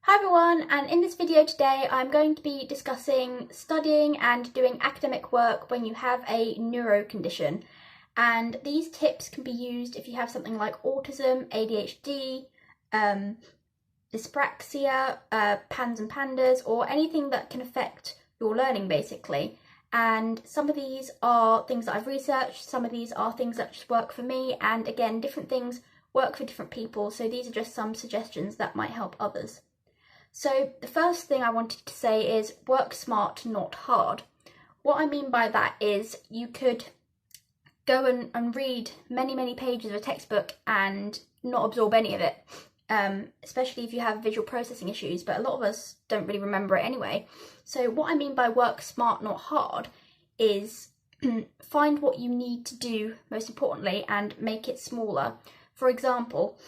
Hi everyone, and in this video today I'm going to be discussing studying and doing academic work when you have a neuro condition. And these tips can be used if you have something like autism, ADHD, dyspraxia, PANS and PANDAS, or anything that can affect your learning basically. And some of these are things that I've researched, some of these are things that just work for me, and again, different things work for different people, so these are just some suggestions that might help others. So the first thing I wanted to say is work smart, not hard. What I mean by that is you could go and read many pages of a textbook and not absorb any of it, especially if you have visual processing issues, but a lot of us don't really remember it anyway. So what I mean by work smart, not hard is find what you need to do most importantly and make it smaller. For example,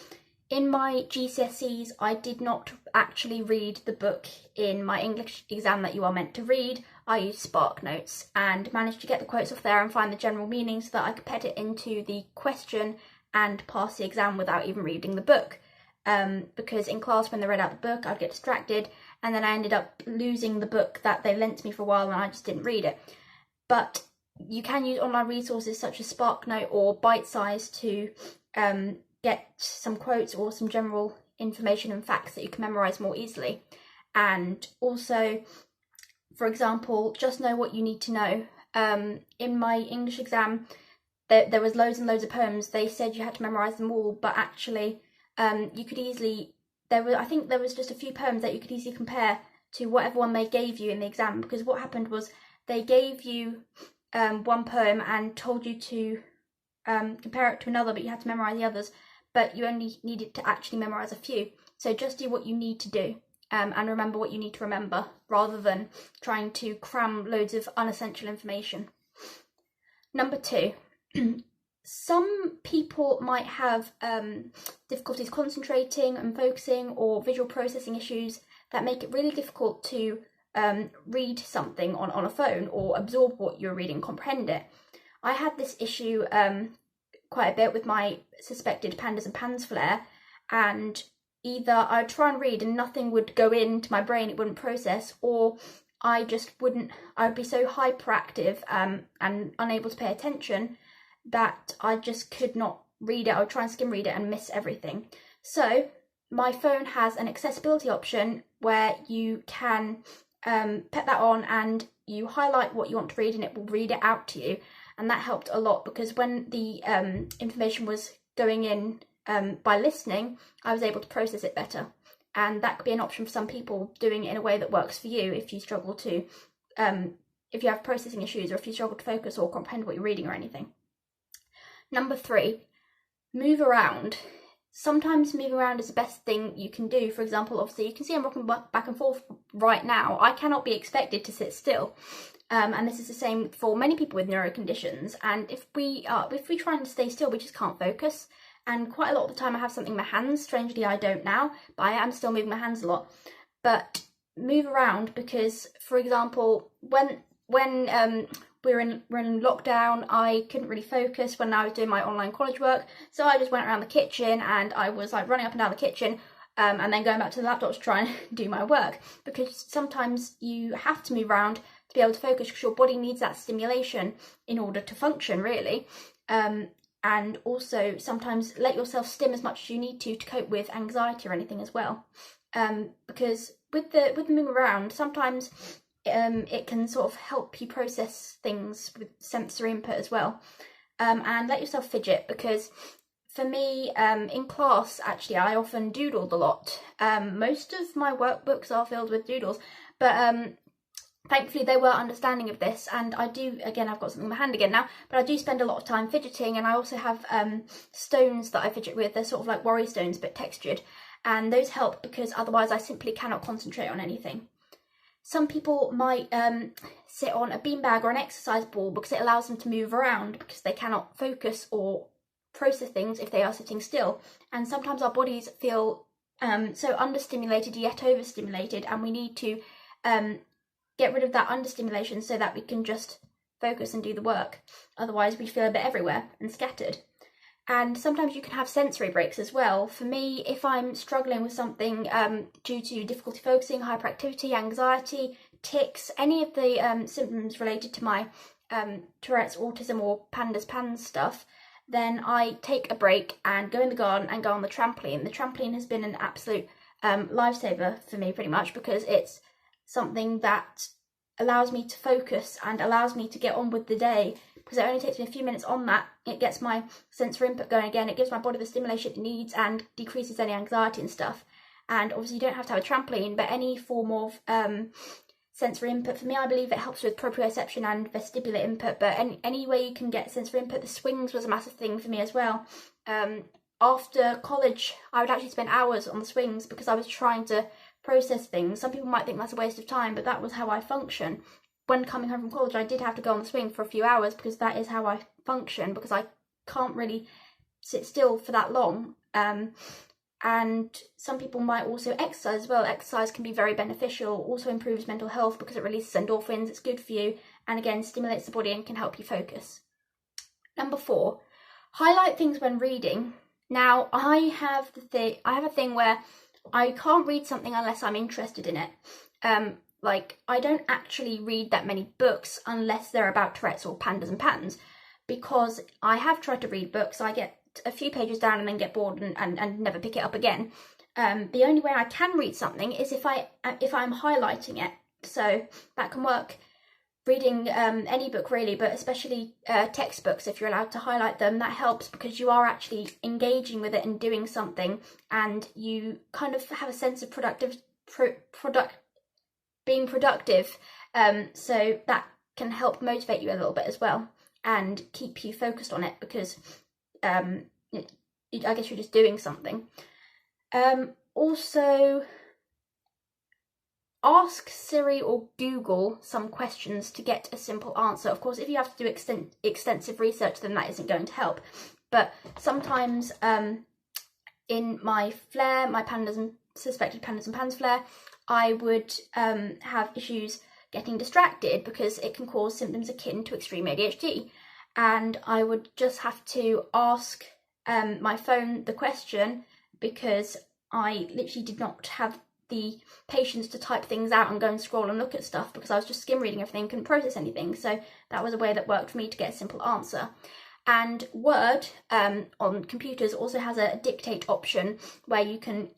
in my GCSEs, I did not actually read the book in my English exam that you are meant to read. I used Sparknotes and managed to get the quotes off there and find the general meaning so that I could put it into the question and pass the exam without even reading the book. Because in class when they read out the book, I'd get distracted and then I ended up losing the book that they lent me for a while and I just didn't read it. But you can use online resources such as Sparknote or Bitesize to get some quotes or some general information and facts that you can memorise more easily. And also, for example, just know what you need to know. In my English exam, there was loads and loads of poems. They said you had to memorise them all, but actually you could easily, I think there was just a few poems that you could easily compare to whatever one they gave you in the exam, because what happened was they gave you one poem and told you to compare it to another, but you had to memorise the others. But you only needed to actually memorise a few. So just do what you need to do and remember what you need to remember rather than trying to cram loads of unessential information. Number 2, some people might have difficulties concentrating and focusing or visual processing issues that make it really difficult to read something on a phone or absorb what you're reading, comprehend it. I had this issue quite a bit with my suspected PANDAS and PANS flare, and either I'd try and read and nothing would go into my brain, it wouldn't process, or I'd be so hyperactive and unable to pay attention that I just could not read it. I would try and skim read it and miss everything. So my phone has an accessibility option where you can put that on and you highlight what you want to read and it will read it out to you. And that helped a lot because when the information was going in by listening, I was able to process it better. And that could be an option for some people, doing it in a way that works for you if you struggle to, if you have processing issues or if you struggle to focus or comprehend what you're reading or anything. Number 3, move around. Sometimes moving around is the best thing you can do. For example, obviously you can see I'm rocking back and forth right now. I cannot be expected to sit still. And this is the same for many people with neuro conditions. And if we try and stay still, we just can't focus. And quite a lot of the time I have something in my hands. Strangely, I don't now, but I am still moving my hands a lot. But move around because, for example, when we're in lockdown, I couldn't really focus when I was doing my online college work. So I just went around the kitchen and I was like running up and down the kitchen and then going back to the laptop to try and do my work. Because sometimes you have to move around to be able to focus because your body needs that stimulation in order to function, really. And also sometimes let yourself stim as much as you need to cope with anxiety or anything as well. Because with the moving around, sometimes it can sort of help you process things with sensory input as well. And let yourself fidget, because for me, in class, actually, I often doodled a lot. Most of my workbooks are filled with doodles, but thankfully they were understanding of this, and I do, again, I've got something in my hand again now, but I do spend a lot of time fidgeting, and I also have stones that I fidget with. They're sort of like worry stones, but textured, and those help because otherwise I simply cannot concentrate on anything. Some people might sit on a beanbag or an exercise ball because it allows them to move around because they cannot focus or process things if they are sitting still. And sometimes our bodies feel so understimulated yet overstimulated, and we need to get rid of that understimulation so that we can just focus and do the work. Otherwise we feel a bit everywhere and scattered. And sometimes you can have sensory breaks as well. For me, if I'm struggling with something due to difficulty focusing, hyperactivity, anxiety, tics, any of the symptoms related to my Tourette's, autism or PANDAS PANS stuff, then I take a break and go in the garden and go on the trampoline. The trampoline has been an absolute lifesaver for me pretty much, because it's something that allows me to focus and allows me to get on with the day, because it only takes me a few minutes on that. It gets my sensory input going again, it gives my body the stimulation it needs and decreases any anxiety and stuff. And obviously you don't have to have a trampoline, but any form of sensory input, for me, I believe it helps with proprioception and vestibular input, but any way you can get sensory input. The swings was a massive thing for me as well. After college, I would actually spend hours on the swings because I was trying to process things. Some people might think that's a waste of time, but that was how I function. When coming home from college, I did have to go on the swing for a few hours because that is how I function, because I can't really sit still for that long. And some people might also exercise as well. Exercise can be very beneficial, also improves mental health because it releases endorphins, it's good for you, and again stimulates the body and can help you focus. Number 4, highlight things when reading. Now I have a thing where I can't read something unless I'm interested in it. Like, I don't actually read that many books unless they're about Tourette's or PANDAS and PANS, because I have tried to read books, I get a few pages down and then get bored and never pick it up again. The only way I can read something is if I'm highlighting it. So that can work reading any book really, but especially textbooks, if you're allowed to highlight them. That helps because you are actually engaging with it and doing something, and you kind of have a sense of being productive, so that can help motivate you a little bit as well and keep you focused on it, because I guess you're just doing something. Also, ask Siri or Google some questions to get a simple answer. Of course, if you have to do extensive research, then that isn't going to help, but sometimes in my flare, my suspected PANDAS and PANS flare, I would have issues getting distracted because it can cause symptoms akin to extreme ADHD. And I would just have to ask my phone the question, because I literally did not have the patience to type things out and go and scroll and look at stuff, because I was just skim reading everything, couldn't process anything. So that was a way that worked for me to get a simple answer. And Word on computers also has a dictate option where you can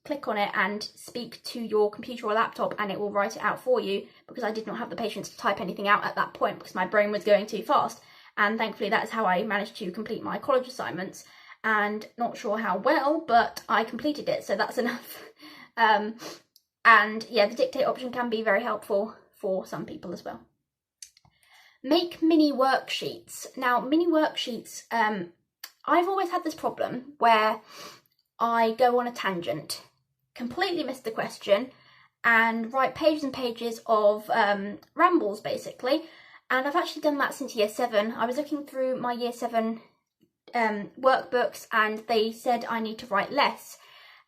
click on it and speak to your computer or laptop and it will write it out for you, because I did not have the patience to type anything out at that point because my brain was going too fast. And thankfully that is how I managed to complete my college assignments, and not sure how well, but I completed it, so that's enough. And yeah, the dictate option can be very helpful for some people as well. Make mini worksheets. Now, mini worksheets, I've always had this problem where I go on a tangent, completely miss the question, and write pages and pages of rambles, basically. And I've actually done that since year 7. I was looking through my year 7 workbooks, and they said I need to write less.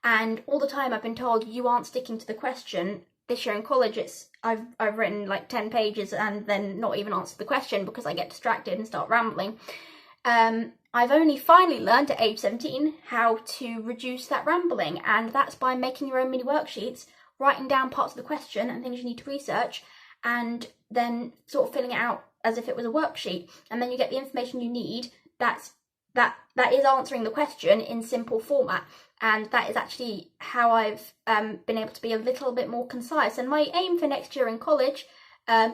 And all the time I've been told, you aren't sticking to the question. This year in college, I've written like 10 pages and then not even answered the question because I get distracted and start rambling. I've only finally learned at age 17 how to reduce that rambling, and that's by making your own mini worksheets, writing down parts of the question and things you need to research, and then sort of filling it out as if it was a worksheet, and then you get the information you need that is answering the question in simple format. And that is actually how I've been able to be a little bit more concise. And my aim for next year in college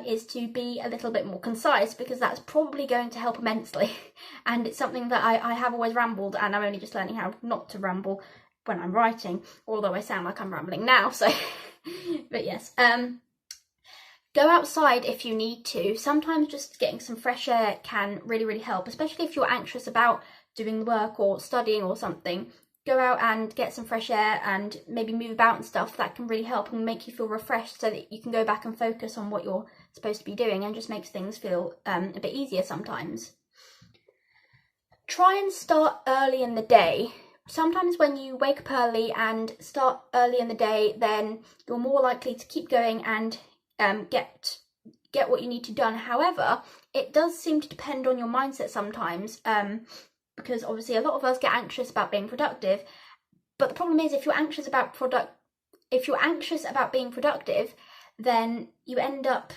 is to be a little bit more concise, because that's probably going to help immensely. And it's something that I have always rambled, and I'm only just learning how not to ramble when I'm writing, although I sound like I'm rambling now, so but yes. Go outside if you need to. Sometimes just getting some fresh air can really, really help, especially if you're anxious about doing the work or studying or something. Go out and get some fresh air and maybe move about and stuff. That can really help and make you feel refreshed, so that you can go back and focus on what you're supposed to be doing, and just makes things feel a bit easier sometimes. Try and start early in the day. Sometimes when you wake up early and start early in the day, then you're more likely to keep going and get what you need to done. However, it does seem to depend on your mindset sometimes. because obviously a lot of us get anxious about being productive, but the problem is if you're anxious about being productive, then you end up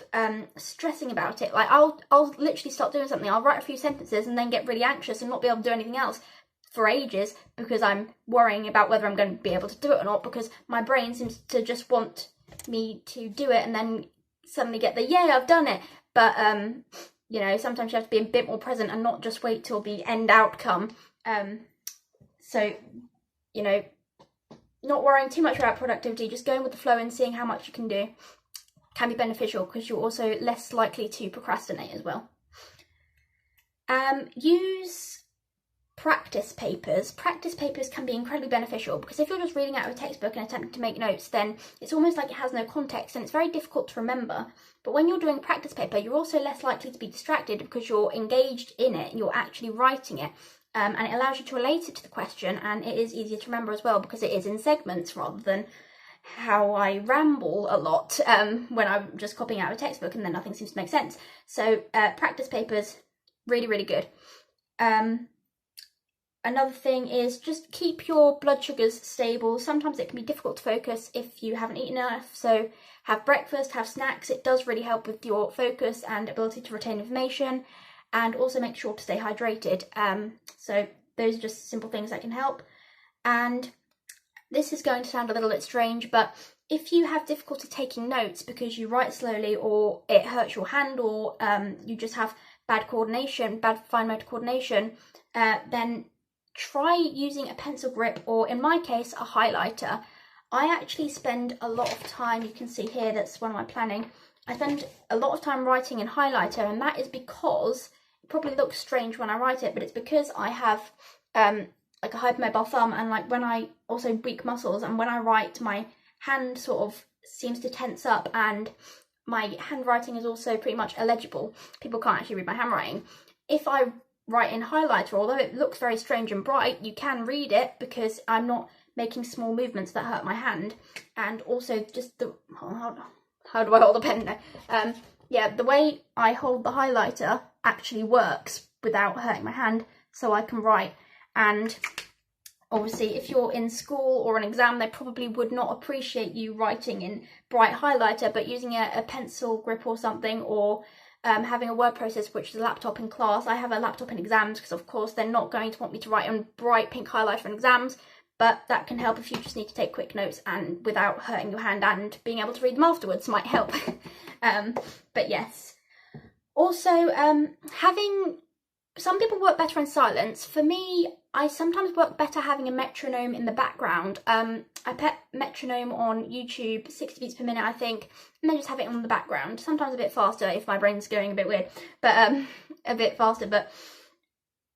stressing about it. Like I'll literally start doing something, I'll write a few sentences and then get really anxious and not be able to do anything else for ages because I'm worrying about whether I'm going to be able to do it or not, because my brain seems to just want me to do it and then suddenly get the yay, I've done it. But you know, sometimes you have to be a bit more present and not just wait till the end outcome. So, you know, not worrying too much about productivity, just going with the flow and seeing how much you can do can be beneficial, because you're also less likely to procrastinate as well. Use practice papers. Practice papers can be incredibly beneficial, because if you're just reading out of a textbook and attempting to make notes, then it's almost like it has no context and it's very difficult to remember. But when you're doing a practice paper, you're also less likely to be distracted because you're engaged in it, you're actually writing it. And it allows you to relate it to the question, and it is easier to remember as well because it is in segments rather than how I ramble a lot when I'm just copying out a textbook and then nothing seems to make sense. So practice papers, really, really good. Another thing is just keep your blood sugars stable. Sometimes it can be difficult to focus if you haven't eaten enough, so have breakfast, have snacks. It does really help with your focus and ability to retain information. And also make sure to stay hydrated. So those are just simple things that can help. And this is going to sound a little bit strange, but if you have difficulty taking notes because you write slowly, or it hurts your hand, or you just have bad coordination, bad fine motor coordination, then try using a pencil grip, or in my case, a highlighter. I actually spend a lot of time, you can see here, that's one of my planning. I spend a lot of time writing in highlighter, and that is because it probably looks strange when I write it, but it's because I have like a hypermobile thumb, and like when I also weak muscles, and when I write, my hand sort of seems to tense up, and my handwriting is also pretty much illegible. People can't actually read my handwriting. If I write in highlighter, although it looks very strange and bright, you can read it because I'm not making small movements that hurt my hand. And also just the how do I hold a pen now? Yeah, the way I hold the highlighter actually works without hurting my hand, so I can write. And obviously if you're in school or an exam, they probably would not appreciate you writing in bright highlighter, but using a pencil grip or something, or having a word processor, which is a laptop in class. I have a laptop in exams because of course they're not going to want me to write on bright pink highlighter in exams, but that can help if you just need to take quick notes and without hurting your hand, and being able to read them afterwards might help. But yes. Also, having, some people work better in silence. For me, I sometimes work better having a metronome in the background. I put metronome on YouTube, 60 beats per minute I think, and then just have it on the background. Sometimes a bit faster if my brain's going a bit weird, but a bit faster. But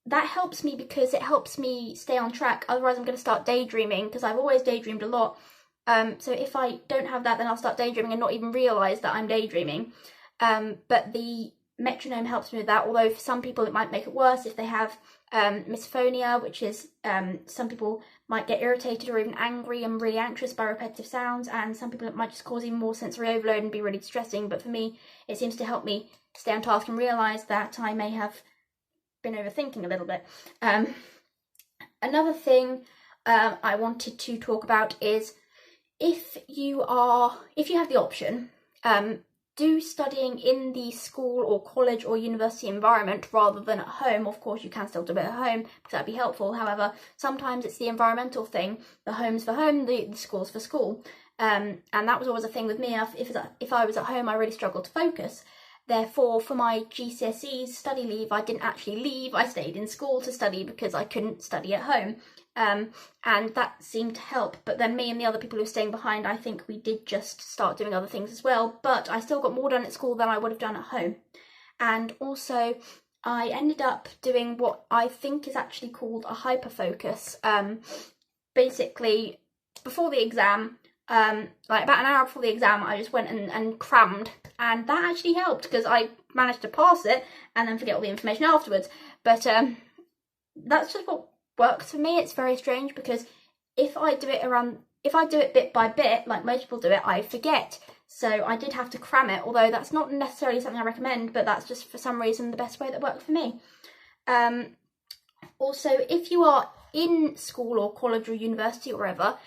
that helps me because it helps me stay on track. Otherwise I'm going to start daydreaming, because I've always daydreamed a lot. So if I don't have that, then I'll start daydreaming and not even realise that I'm daydreaming. But the metronome helps me with that, although for some people it might make it worse if they have misophonia, which is some people might get irritated or even angry and really anxious by repetitive sounds, and some people it might just cause even more sensory overload and be really distressing. But for me, it seems to help me stay on task and realise that I may have been overthinking a little bit. Another thing I wanted to talk about is if you have the option, do studying in the school or college or university environment rather than at home. Of course, you can still do it at home because that'd be helpful. However, sometimes it's the environmental thing. The home's for home, the school's for school. And that was always a thing with me. If I was at home, I really struggled to focus. Therefore, for my GCSE study leave, I didn't actually leave. I stayed in school to study because I couldn't study at home. And that seemed to help. But then me and the other people who were staying behind, I think we did just start doing other things as well. But I still got more done at school than I would have done at home. And also, I ended up doing what I think is actually called a hyperfocus. Basically, before the exam, like about an hour before the exam, I just went and crammed. And that actually helped because I managed to pass it and then forget all the information afterwards. But that's just what works for me. It's very strange because if I do it bit by bit, like most people do it, I forget. So I did have to cram it, although that's not necessarily something I recommend, but that's just for some reason the best way that worked for me. Also, if you are in school or college or university or wherever,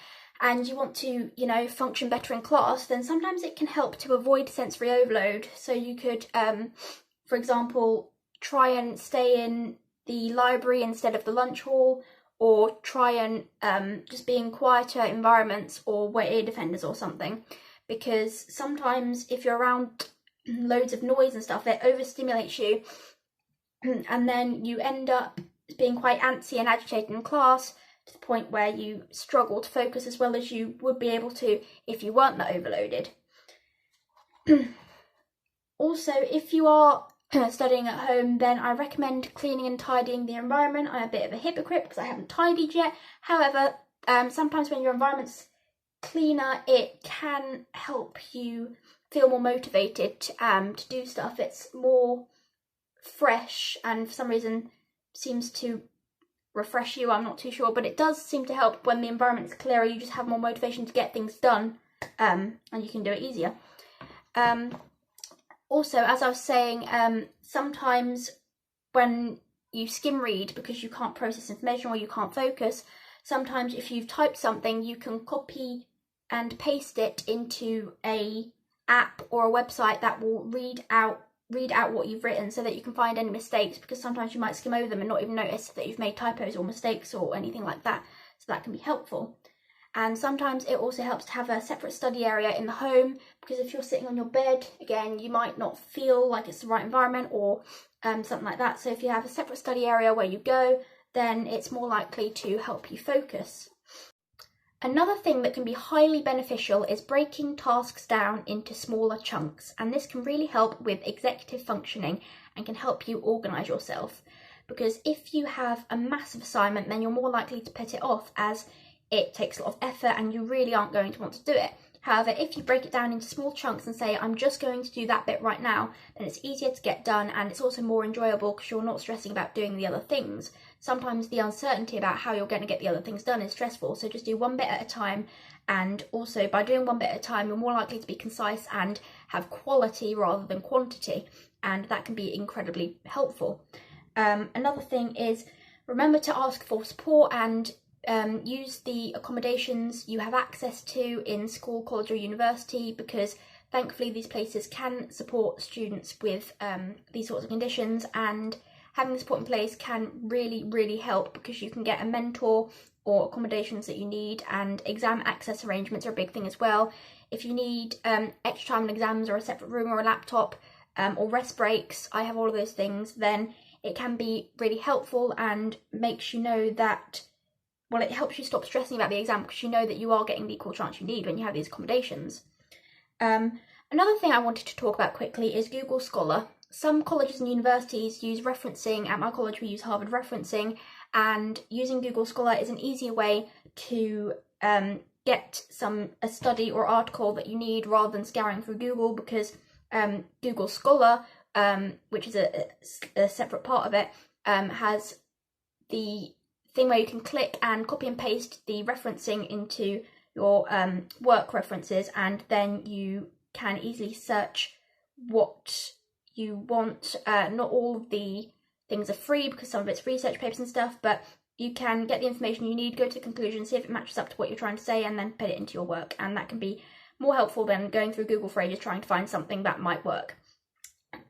and you want to, you know, function better in class, then sometimes it can help to avoid sensory overload. So you could, for example, try and stay in the library instead of the lunch hall, or try and just be in quieter environments or wear ear defenders or something. Because sometimes if you're around loads of noise and stuff, it overstimulates you, and then you end up being quite antsy and agitated in class, to the point where you struggle to focus as well as you would be able to if you weren't that overloaded. Also, if you are studying at home, then I recommend cleaning and tidying the environment. I'm a bit of a hypocrite because I haven't tidied yet. However, sometimes when your environment's cleaner, it can help you feel more motivated to do stuff. It's more fresh and for some reason seems to refresh you. I'm not too sure, but it does seem to help when the environment's clearer. You just have more motivation to get things done, and you can do it easier. Also, as I was saying, sometimes when you skim read because you can't process information or you can't focus, sometimes if you've typed something, you can copy and paste it into a app or a website that will read out what you've written, so that you can find any mistakes, because sometimes you might skim over them and not even notice that you've made typos or mistakes or anything like that. So that can be helpful. And sometimes it also helps to have a separate study area in the home, because if you're sitting on your bed, again, you might not feel like it's the right environment or something like that. So if you have a separate study area where you go, then it's more likely to help you focus. Another thing that can be highly beneficial is breaking tasks down into smaller chunks, and this can really help with executive functioning and can help you organise yourself. Because if you have a massive assignment, then you're more likely to put it off, as it takes a lot of effort and you really aren't going to want to do it. However, if you break it down into small chunks and say, I'm just going to do that bit right now, then it's easier to get done, and it's also more enjoyable because you're not stressing about doing the other things. Sometimes the uncertainty about how you're going to get the other things done is stressful, so just do one bit at a time. And also by doing one bit at a time, you're more likely to be concise and have quality rather than quantity, and that can be incredibly helpful. Another thing is, remember to ask for support and use the accommodations you have access to in school, college or university, because thankfully these places can support students with these sorts of conditions, and having the support in place can really help, because you can get a mentor or accommodations that you need, and exam access arrangements are a big thing as well. If you need extra time in exams or a separate room or a laptop or rest breaks, I have all of those things, then it can be really helpful and makes you know that, well, it helps you stop stressing about the exam, because you know that you are getting the equal chance you need when you have these accommodations. Another thing I wanted to talk about quickly is Google Scholar. Some colleges and universities use referencing. At my college we use Harvard referencing, and using Google Scholar is an easier way to get a study or article that you need rather than scouring through Google, because Google Scholar, which is a separate part of it, has the thing where you can click and copy and paste the referencing into your work references, and then you can easily search what you want. Not all of the things are free, because some of it's research papers and stuff, but you can get the information you need, go to the conclusion, see if it matches up to what you're trying to say, and then put it into your work, and that can be more helpful than going through Google for ages trying to find something that might work.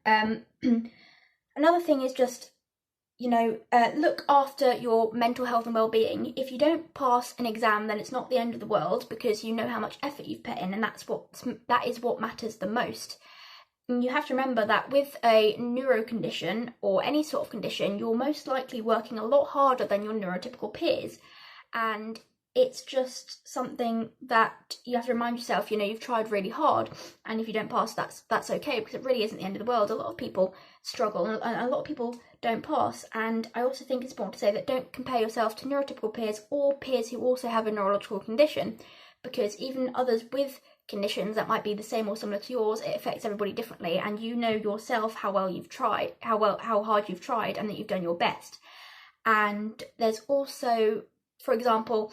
Another thing is just, look after your mental health and well-being. If you don't pass an exam, then it's not the end of the world, because you know how much effort you've put in, and that is what matters the most. And you have to remember that with a neuro condition or any sort of condition, you're most likely working a lot harder than your neurotypical peers, and it's just something that you have to remind yourself, you've tried really hard, and if you don't pass, that's okay, because it really isn't the end of the world. A lot of people struggle, and a lot of people don't pass, and I also think it's important to say that don't compare yourself to neurotypical peers or peers who also have a neurological condition, because even others with conditions that might be the same or similar to yours, it affects everybody differently, and you know yourself how well you've tried, how hard you've tried, and that you've done your best. And there's also, for example,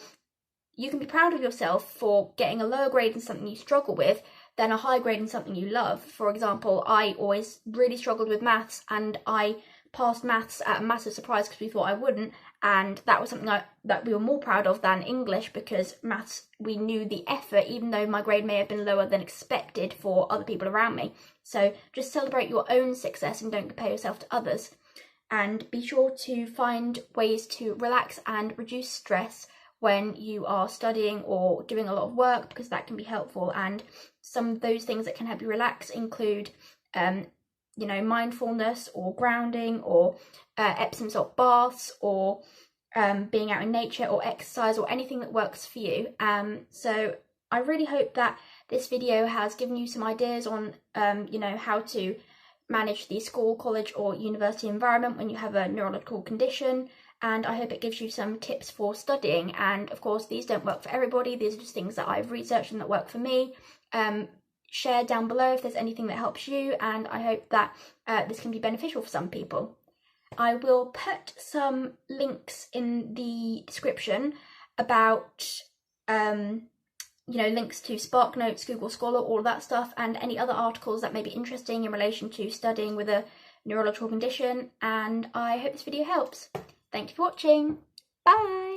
you can be proud of yourself for getting a lower grade in something you struggle with than a high grade in something you love. For example, I always really struggled with maths, and I passed maths at a massive surprise because we thought I wouldn't, and that was something that we were more proud of than English, because maths, we knew the effort, even though my grade may have been lower than expected for other people around me. So just celebrate your own success and don't compare yourself to others. And be sure to find ways to relax and reduce stress when you are studying or doing a lot of work, because that can be helpful. And some of those things that can help you relax include you know, mindfulness or grounding or Epsom salt baths or being out in nature or exercise or anything that works for you. So I really hope that this video has given you some ideas on you know, how to manage the school, college or university environment when you have a neurological condition, and I hope it gives you some tips for studying. And of course, these don't work for everybody, these are just things that I've researched and that work for me. Share down below if there's anything that helps you, and I hope that this can be beneficial for some people. I will put some links in the description about you know, links to Sparknotes, Google Scholar, all of that stuff, and any other articles that may be interesting in relation to studying with a neurological condition. And I hope this video helps. Thank you for watching. Bye!